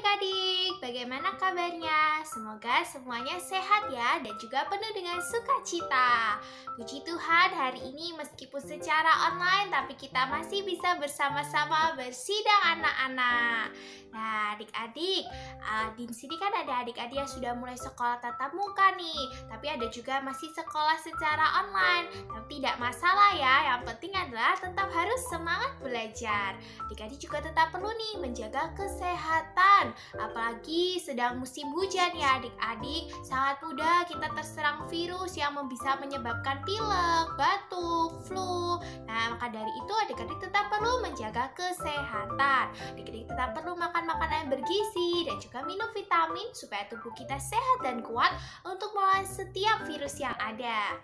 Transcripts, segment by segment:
adik-adik, bagaimana kabarnya? Semoga semuanya sehat ya dan juga penuh dengan sukacita. Puji Tuhan, hari ini meskipun secara online tapi kita masih bisa bersama-sama bersidang anak-anak. Nah, adik-adik, di sini kan ada adik-adik yang sudah mulai sekolah tatap muka nih, tapi ada juga masih sekolah secara online. Tapi tidak masalah ya, yang penting adalah tetap harus semangat belajar. Adik-adik juga tetap perlu nih menjaga kesehatan, apalagi sedang musim hujan ya adik-adik. Sangat mudah kita terserang virus yang bisa menyebabkan pilek, batuk, flu. Nah, maka dari itu adik-adik tetap perlu menjaga kesehatan. Adik-adik tetap perlu makan makanan yang bergizi dan juga minum vitamin supaya tubuh kita sehat dan kuat untuk melawan setiap virus yang ada.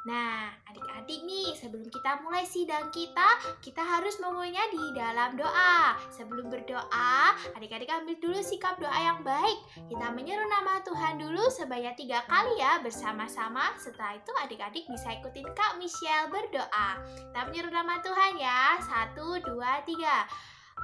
Nah, adik-adik nih, sebelum kita mulai sidang kita harus memulainya di dalam doa. Sebelum berdoa, adik-adik ambil dulu sikap doa yang baik. Kita menyeru nama Tuhan dulu sebanyak 3 kali ya bersama-sama. Setelah itu adik-adik bisa ikutin Kak Michelle berdoa. Kita menyeru nama Tuhan ya. 1, 2, 3.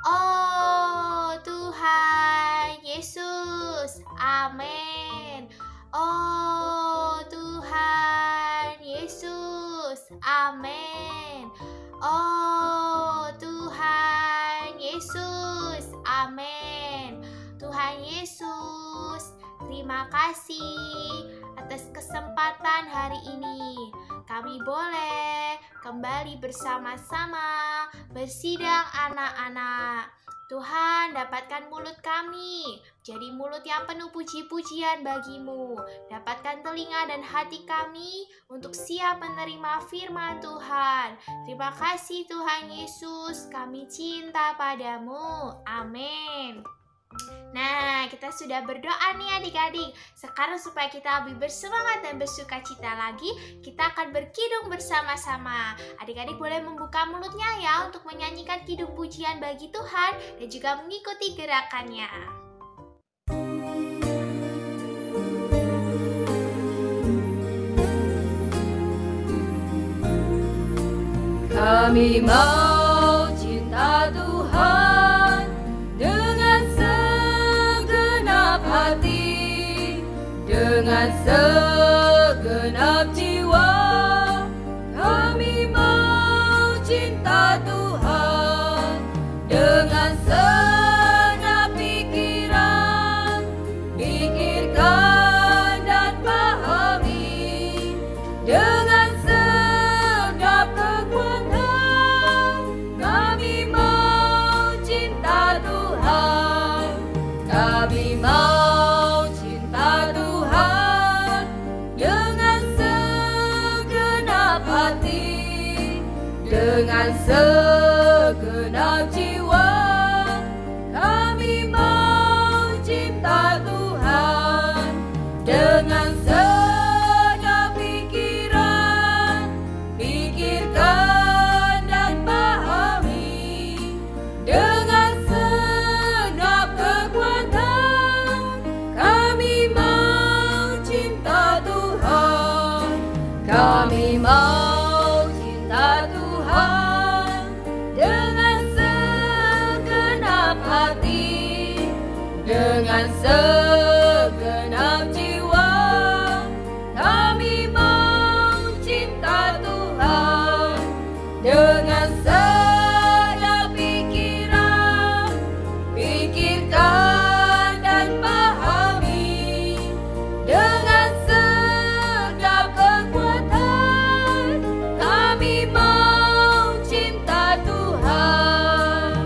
Oh Tuhan Yesus, amin. Oh Tuhan Yesus, amin. Oh Tuhan Yesus, amin. Tuhan Yesus, terima kasih atas kesempatan hari ini. Kami boleh kembali bersama-sama bersidang anak-anak. Tuhan, dapatkan mulut kami jadi mulut yang penuh puji-pujian bagimu. Dapatkan telinga dan hati kami untuk siap menerima firman Tuhan. Terima kasih Tuhan Yesus, kami cinta padamu. Amin. Nah, kita sudah berdoa nih adik-adik. Sekarang supaya kita lebih bersemangat dan bersukacita lagi, kita akan berkidung bersama-sama. Adik-adik boleh membuka mulutnya ya untuk menyanyikan kidung pujian bagi Tuhan dan juga mengikuti gerakannya. Kami mau cinta Tuhan dengan segenap hati, dengan segenap jiwa. Kami mau cinta Tuhan dengan segenap pikiran, pikirkan dan pahami dengan segenap kekuatan. Kami mau cinta Tuhan, kami mau cinta Tuhan dengan segenap hati, dengan segenap jiwa. Kami mau cinta Tuhan dengan segenap pikiran, pikirkan dan pahami dengan segenap kekuatan. Kami mau cinta Tuhan, kami mau cinta Tuhan dengan segenap hati, dengan segenap jiwa. Kami mau cinta Tuhan dengan segenap pikiran, pikirkan dan pahami dengan segenap kekuatan. Kami mau cinta Tuhan.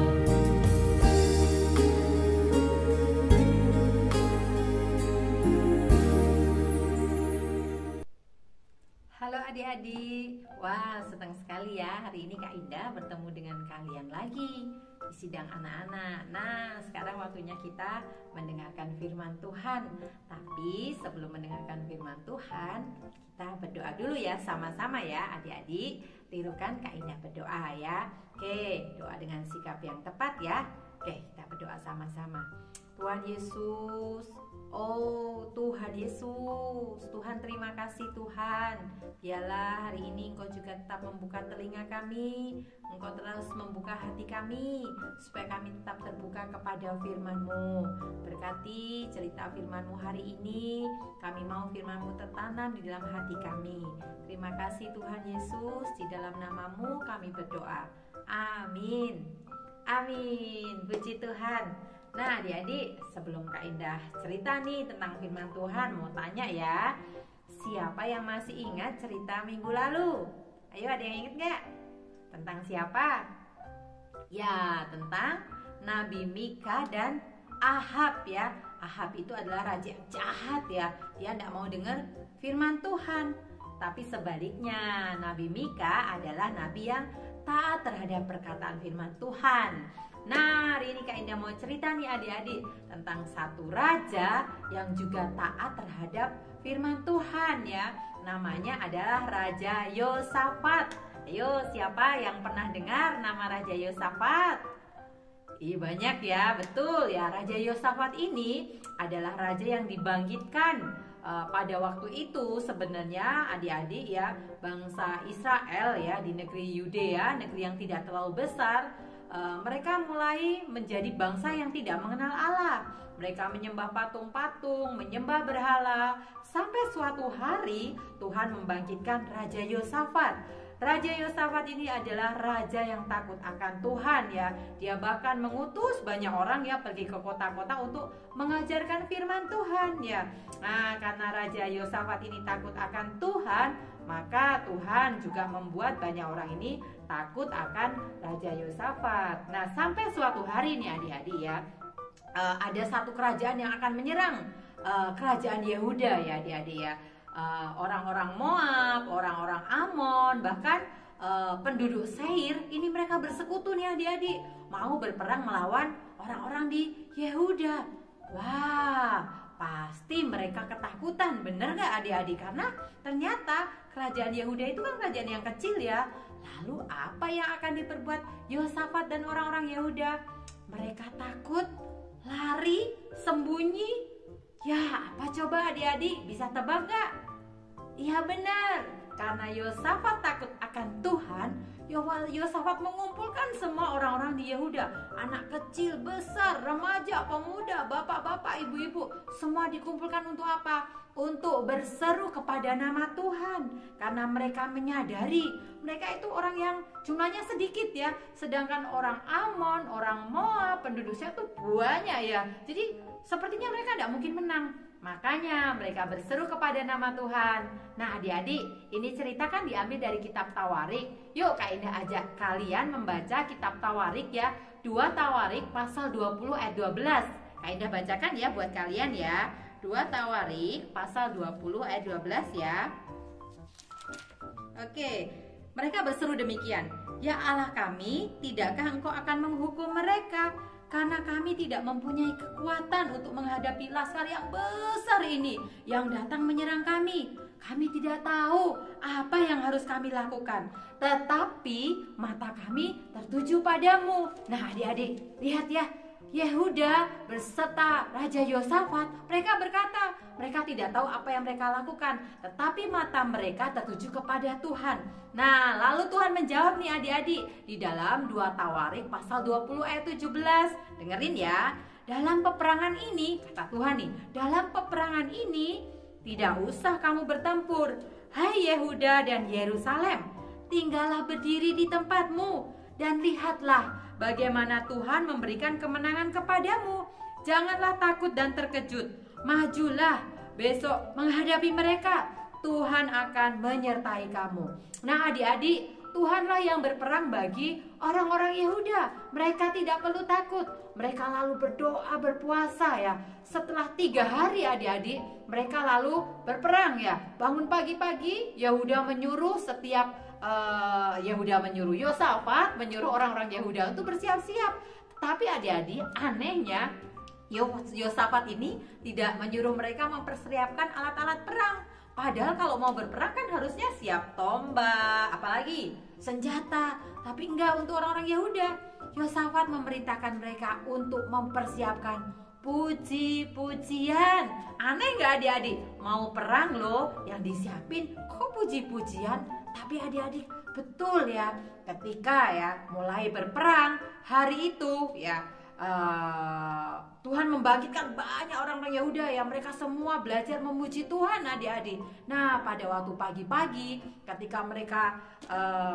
Halo adik-adik, wah senang sekali ya hari ini Kak Indah bertemu dengan kalian lagi di sidang anak-anak. Nah, sekarang waktunya kita mendengarkan firman Tuhan. Tapi sebelum mendengarkan firman Tuhan, kita berdoa dulu ya sama-sama ya adik-adik. Tirukan Kak Indah berdoa ya. Oke, doa dengan sikap yang tepat ya. Oke, kita berdoa sama-sama. Tuhan Yesus. Oh Tuhan Yesus, Tuhan terima kasih Tuhan. Biarlah hari ini Engkau juga tetap membuka telinga kami, Engkau terus membuka hati kami, supaya kami tetap terbuka kepada firman-Mu. Berkati cerita firman-Mu hari ini, kami mau firman-Mu tertanam di dalam hati kami. Terima kasih Tuhan Yesus, di dalam nama-Mu kami berdoa. Amin. Amin. Puji Tuhan. Nah adik-adik, sebelum Kak Indah cerita nih tentang firman Tuhan, mau tanya ya, siapa yang masih ingat cerita minggu lalu? Ayo, ada yang ingat gak? Tentang siapa? Ya, tentang Nabi Mika dan Ahab ya. Ahab itu adalah raja yang jahat ya. Dia tidak mau dengar firman Tuhan. Tapi sebaliknya, Nabi Mika adalah nabi yang taat terhadap perkataan firman Tuhan. Nah, hari ini Kak Indah mau cerita nih adik-adik tentang satu raja yang juga taat terhadap firman Tuhan ya. Namanya adalah Raja Yosafat. Ayo, siapa yang pernah dengar nama Raja Yosafat? Banyak ya, betul ya. Raja Yosafat ini adalah raja yang dibangkitkan pada waktu itu. Sebenarnya adik-adik ya, bangsa Israel ya di negeri Yudea, negeri yang tidak terlalu besar, mereka mulai menjadi bangsa yang tidak mengenal Allah. Mereka menyembah patung-patung, menyembah berhala. Sampai suatu hari Tuhan membangkitkan Raja Yosafat. Raja Yosafat ini adalah raja yang takut akan Tuhan ya. Dia bahkan mengutus banyak orang ya pergi ke kota-kota untuk mengajarkan firman Tuhan ya. Nah, karena Raja Yosafat ini takut akan Tuhan, maka Tuhan juga membuat banyak orang ini takut akan Raja Yosafat. Nah, sampai suatu hari nih adik-adik ya, ada satu kerajaan yang akan menyerang kerajaan Yehuda ya adik-adik ya. Orang-orang Moab, orang-orang Amon, bahkan penduduk Seir, ini mereka bersekutu nih adik-adik, mau berperang melawan orang-orang di Yehuda. Wah, pasti mereka ketakutan, bener gak adik-adik? Karena ternyata kerajaan Yehuda itu kan kerajaan yang kecil ya. Lalu apa yang akan diperbuat Yosafat dan orang-orang Yehuda? Mereka takut, lari, sembunyi. Ya, apa coba adik-adik? Bisa tebak gak? Iya benar, karena Yosafat takut akan Tuhan, Yosafat mengumpulkan semua orang-orang di Yehuda. Anak kecil, besar, remaja, pemuda, bapak-bapak, ibu-ibu, semua dikumpulkan untuk apa? Untuk berseru kepada nama Tuhan. Karena mereka menyadari mereka itu orang yang jumlahnya sedikit ya. Sedangkan orang Amon, orang Moab, penduduknya itu banyak ya. Jadi sepertinya mereka tidak mungkin menang. Makanya mereka berseru kepada nama Tuhan. Nah adik-adik, ini cerita kan diambil dari kitab Tawarik. Yuk Kak Indah ajak kalian membaca kitab Tawarik ya. 2 Tawarik pasal 20 ayat 12. Kak Indah bacakan ya buat kalian ya. 2 Tawarik pasal 20 ayat 12 ya. Oke, mereka berseru demikian. Ya Allah kami, tidakkah engkau akan menghukum mereka? Karena kami tidak mempunyai kekuatan untuk menghadapi laskar yang besar ini yang datang menyerang kami. Kami tidak tahu apa yang harus kami lakukan. Tetapi mata kami tertuju padamu. Nah adik-adik, lihat ya. Yehuda berserta Raja Yosafat, mereka berkata, mereka tidak tahu apa yang mereka lakukan, tetapi mata mereka tertuju kepada Tuhan. Nah, lalu Tuhan menjawab nih adik-adik di dalam 2 Tawarik pasal 20 ayat 17. Dengerin ya. Dalam peperangan ini, kata Tuhan nih, dalam peperangan ini tidak usah kamu bertempur. Hai Yehuda dan Yerusalem, tinggallah berdiri di tempatmu dan lihatlah bagaimana Tuhan memberikan kemenangan kepadamu. Janganlah takut dan terkejut. Majulah besok menghadapi mereka. Tuhan akan menyertai kamu. Nah adik-adik, Tuhanlah yang berperang bagi orang-orang Yehuda. Mereka tidak perlu takut. Mereka lalu berdoa, berpuasa ya. Setelah 3 hari adik-adik, mereka lalu berperang ya. Bangun pagi-pagi, Yehuda menyuruh Yosafat menyuruh orang-orang Yehuda untuk bersiap-siap. Tapi adik-adik, anehnya Yosafat ini tidak menyuruh mereka mempersiapkan alat-alat perang. Padahal kalau mau berperang kan harusnya siap tombak, apalagi senjata. Tapi enggak, untuk orang-orang Yehuda, Yosafat memerintahkan mereka untuk mempersiapkan puji-pujian. Aneh nggak adik-adik? Mau perang loh, yang disiapin kok puji-pujian? Tapi adik-adik, betul ya, ketika ya mulai berperang hari itu ya, Tuhan membangkitkan banyak orang-orang Yehuda ya, mereka semua belajar memuji Tuhan adik-adik. Nah, pada waktu pagi-pagi ketika mereka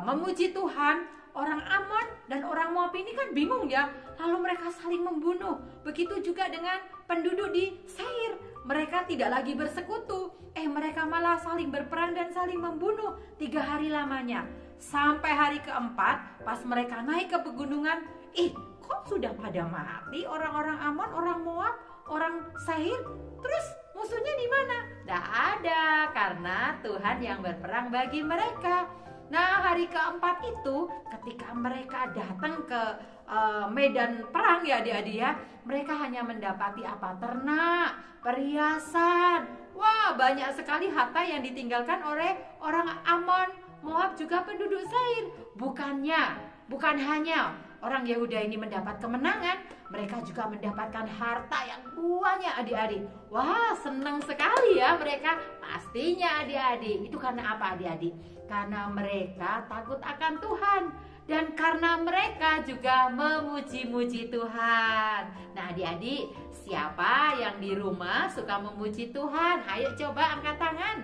memuji Tuhan, orang Ammon dan orang Moab ini kan bingung ya, lalu mereka saling membunuh. Begitu juga dengan penduduk di Seir, mereka tidak lagi bersekutu, mereka malah saling berperang dan saling membunuh 3 hari lamanya. Sampai hari keempat, pas mereka naik ke pegunungan, kok sudah pada mati orang-orang Ammon, orang Moab, orang Seir? Terus musuhnya di mana? Tidak ada, karena Tuhan yang berperang bagi mereka. Nah, hari keempat itu ketika mereka datang ke medan perang ya adik-adik ya, mereka hanya mendapati apa? Ternak, perhiasan. Wah, banyak sekali harta yang ditinggalkan oleh orang Ammon, Moab, juga penduduk Seir. Bukan hanya orang Yehuda ini mendapat kemenangan, mereka juga mendapatkan harta yang banyak adik-adik. Wah, senang sekali ya mereka. Pastinya adik-adik. Itu karena apa adik-adik? Karena mereka takut akan Tuhan. Dan karena mereka juga memuji-muji Tuhan. Nah adik-adik, siapa yang di rumah suka memuji Tuhan? Ayo coba angkat tangan.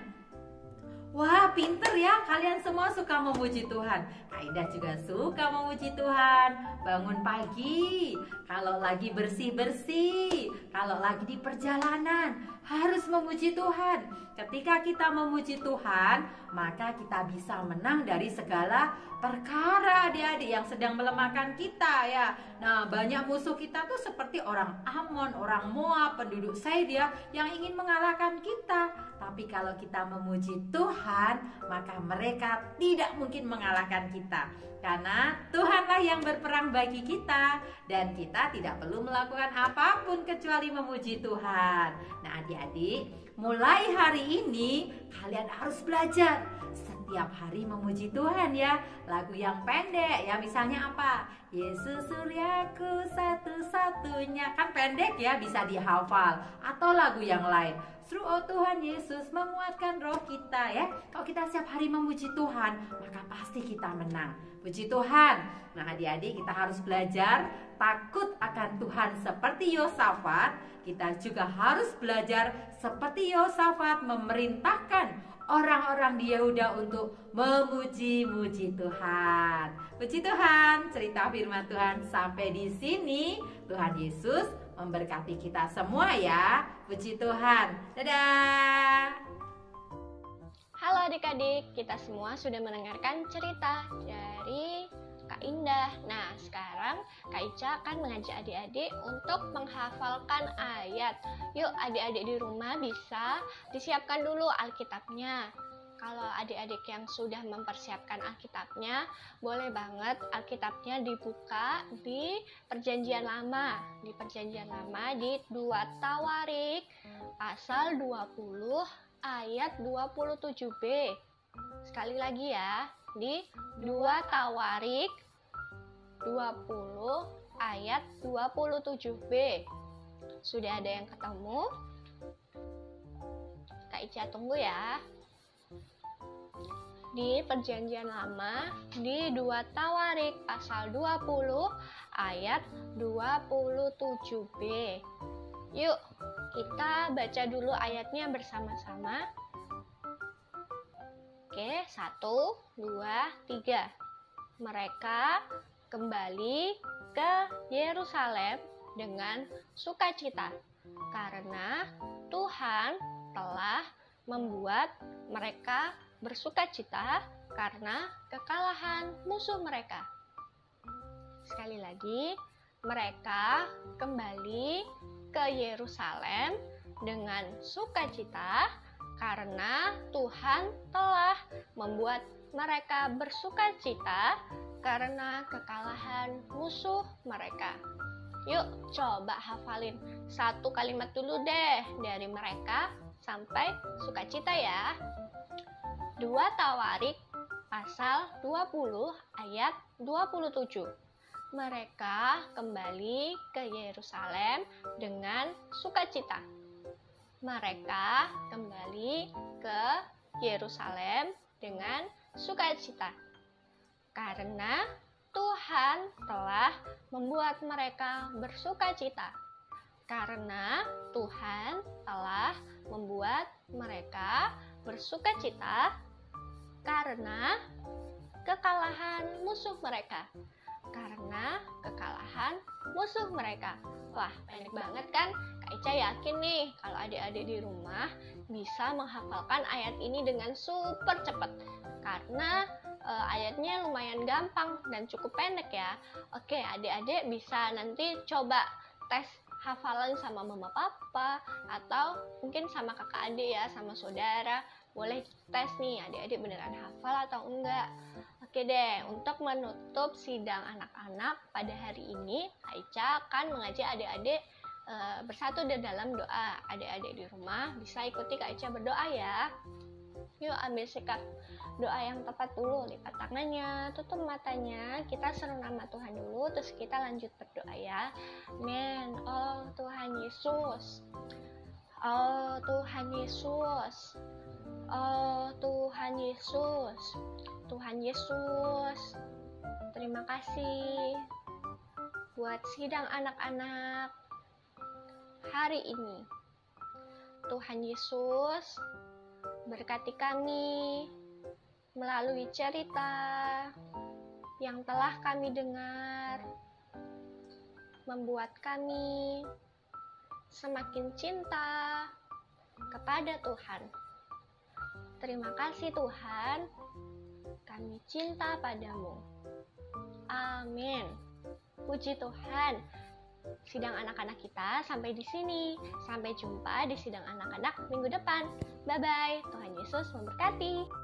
Wah, pinter ya, kalian semua suka memuji Tuhan. Kak Indah juga suka memuji Tuhan. Bangun pagi, kalau lagi bersih-bersih, kalau lagi di perjalanan, harus memuji Tuhan. Ketika kita memuji Tuhan, maka kita bisa menang dari segala perkara adik-adik yang sedang melemahkan kita ya. Nah, banyak musuh kita tuh seperti orang Ammon, orang Moab, penduduk Seir ya, yang ingin mengalahkan kita. Tapi kalau kita memuji Tuhan, maka mereka tidak mungkin mengalahkan kita. Karena Tuhanlah yang berperang bagi kita, dan kita tidak perlu melakukan apapun kecuali memuji Tuhan. Nah adik-adik, mulai hari ini kalian harus belajar setiap hari memuji Tuhan ya. Lagu yang pendek ya, misalnya apa? Yesus Suryaku satu-satunya, kan pendek ya, bisa dihafal. Atau lagu yang lain, seru oh Tuhan Yesus menguatkan roh kita ya. Kalau kita setiap hari memuji Tuhan, maka pasti kita menang. Puji Tuhan. Nah adik-adik, kita harus belajar takut akan Tuhan seperti Yosafat. Kita juga harus belajar seperti Yosafat memerintahkan orang-orang di Yehuda untuk memuji-muji Tuhan. Puji Tuhan, cerita firman Tuhan sampai di sini. Tuhan Yesus memberkati kita semua ya. Puji Tuhan. Dadah. Halo adik-adik, kita semua sudah mendengarkan cerita dari Kak Indah. Nah, sekarang Kak Ica akan mengajak adik-adik untuk menghafalkan ayat. Yuk, adik-adik di rumah bisa disiapkan dulu Alkitabnya. Kalau adik-adik yang sudah mempersiapkan Alkitabnya, boleh banget Alkitabnya dibuka di Perjanjian Lama. Di Perjanjian Lama di 2 Tawarik pasal 20 ayat 27b. Sekali lagi ya, di 2 Tawarik 20 ayat 27b. Sudah ada yang ketemu? Kak Ica tunggu ya. Di Perjanjian Lama di 2 Tawarik pasal 20 ayat 27b. Yuk, kita baca dulu ayatnya bersama-sama. Oke, 1, 2, 3. Mereka kembali ke Yerusalem dengan sukacita karena Tuhan telah membuat mereka bersukacita karena kekalahan musuh mereka. Sekali lagi, mereka kembali ke Yerusalem dengan sukacita karena Tuhan telah membuat mereka bersukacita karena kekalahan musuh mereka. Yuk, coba hafalin satu kalimat dulu deh dari mereka sampai sukacita ya. 2 Tawarik pasal 20 ayat 27. Mereka kembali ke Yerusalem dengan sukacita. Mereka kembali ke Yerusalem dengan sukacita karena Tuhan telah membuat mereka bersukacita. Karena Tuhan telah membuat mereka bersukacita karena kekalahan musuh mereka. Karena kekalahan musuh mereka. Wah, pendek banget kan? Kak Ica yakin nih kalau adik-adik di rumah bisa menghafalkan ayat ini dengan super cepat. Karena ayatnya lumayan gampang dan cukup pendek ya. Oke, adik-adik bisa nanti coba tes hafalan sama mama papa atau mungkin sama kakak adik ya, sama saudara. Boleh tes nih adik-adik beneran hafal atau enggak. Oke deh, untuk menutup sidang anak-anak pada hari ini, Kak Ica akan mengajak adik-adik bersatu di dalam doa. Adik-adik di rumah bisa ikuti Kak Ica berdoa ya. Yuk ambil sikap doa yang tepat dulu. Lipat tangannya, tutup matanya, kita seru nama Tuhan dulu, terus kita lanjut berdoa ya. Amin. Oh Tuhan Yesus, oh Tuhan Yesus, oh Tuhan Yesus, Tuhan Yesus, terima kasih buat sidang anak-anak hari ini. Tuhan Yesus, berkati kami melalui cerita yang telah kami dengar, membuat kami semakin cinta kepada Tuhan. Terima kasih Tuhan, kami cinta padamu. Amin. Puji Tuhan. Sidang anak-anak kita sampai di sini. Sampai jumpa di sidang anak-anak minggu depan. Bye-bye. Tuhan Yesus memberkati.